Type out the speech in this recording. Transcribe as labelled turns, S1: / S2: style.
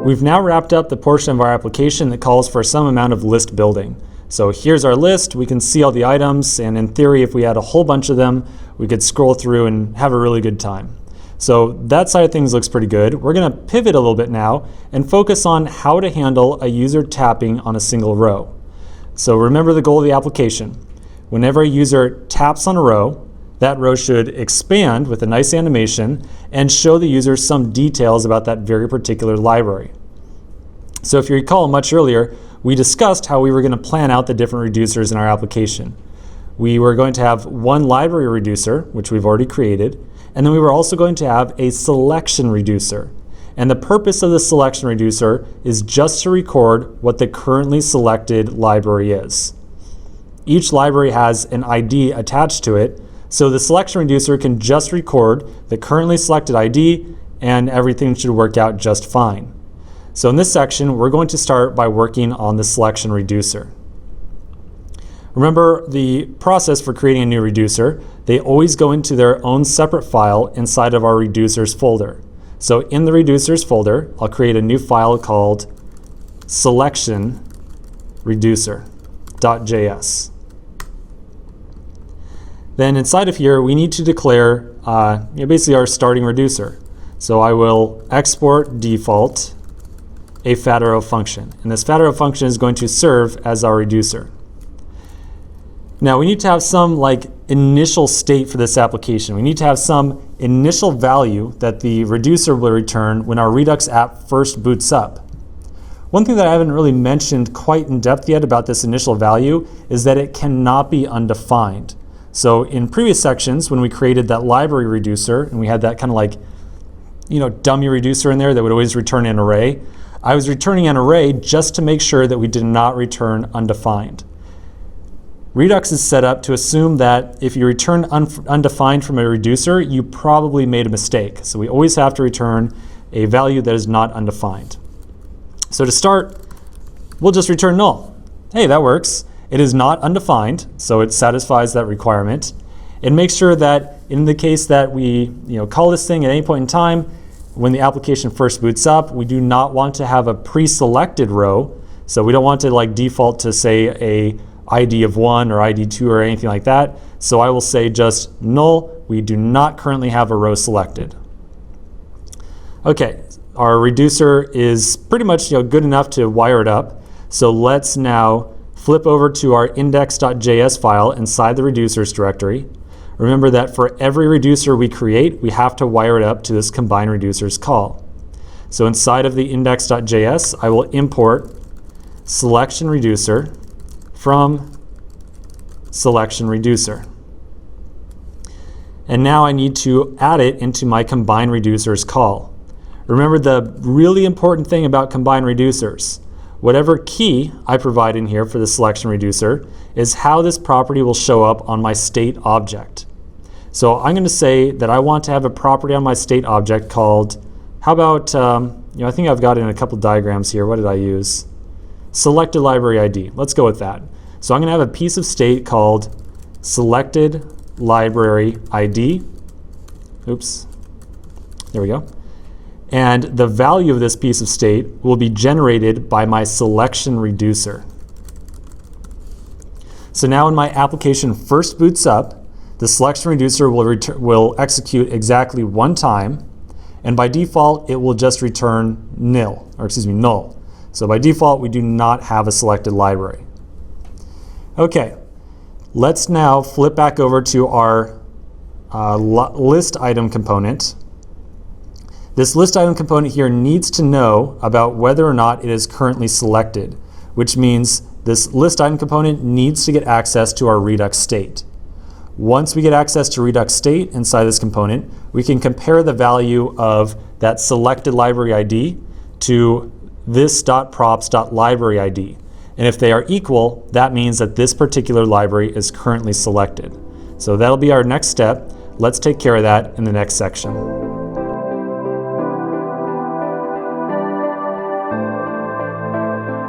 S1: we've now wrapped up the portion of our application that calls for some amount of list building. So here's our list. We can see all the items, and in theory, if we had a whole bunch of them, we could scroll through and have a really good time. So that side of things looks pretty good. We're going to pivot a little bit now and focus on how to handle a user tapping on a single row. So remember the goal of the application. Whenever a user taps on a row, that row should expand with a nice animation and show the user some details about that very particular library. So if you recall much earlier, we discussed how we were going to plan out the different reducers in our application. We were going to have one library reducer, which we've already created, and then we were also going to have a selection reducer. And the purpose of the selection reducer is just to record what the currently selected library is. Each library has an ID attached to it, so the selection reducer can just record the currently selected ID and everything should work out just fine. So in this section, we're going to start by working on the selection reducer. Remember the process for creating a new reducer. They always go into their own separate file inside of our reducers folder. So in the reducers folder, I'll create a new file called selection reducer.js. Then inside of here, we need to declare basically our starting reducer. So I will export default a fat arrow function. And this fat arrow function is going to serve as our reducer. Now we need to have some initial state for this application. We need to have some initial value that the reducer will return when our Redux app first boots up. One thing that I haven't really mentioned quite in depth yet about this initial value is that it cannot be undefined. So in previous sections, when we created that library reducer and we had that kind of dummy reducer in there that would always return an array, I was returning an array just to make sure that we did not return undefined. Redux is set up to assume that if you return undefined from a reducer, you probably made a mistake. So we always have to return a value that is not undefined. So to start, we'll just return null. Hey, that works. It is not undefined, so it satisfies that requirement. It makes sure that in the case that we call this thing at any point in time, when the application first boots up, we do not want to have a pre-selected row. So we don't want to default to say a ID of 1 or ID 2 or anything like that. So I will say just null. We do not currently have a row selected. Okay, our reducer is pretty much good enough to wire it up. So let's now flip over to our index.js file inside the reducers directory. Remember that for every reducer we create, we have to wire it up to this combine reducers call. So inside of the index.js, I will import selection reducer from selection reducer. And now I need to add it into my combine reducers call. Remember the really important thing about combine reducers. Whatever key I provide in here for the selection reducer is how this property will show up on my state object. So I'm going to say that I want to have a property on my state object called, how about, I think I've got it in a couple diagrams here. What did I use? Selected library ID. Let's go with that. So I'm going to have a piece of state called selected library ID. Oops. There we go. And the value of this piece of state will be generated by my selection reducer. So now when my application first boots up, the selection reducer will execute exactly one time, and by default it will just return null. So by default we do not have a selected library. Okay, let's now flip back over to our list item component. This list item component here needs to know about whether or not it is currently selected, which means this list item component needs to get access to our Redux state. Once we get access to Redux state inside this component, we can compare the value of that selected library ID to this.props.library ID. And if they are equal, that means that this particular library is currently selected. So that'll be our next step. Let's take care of that in the next section.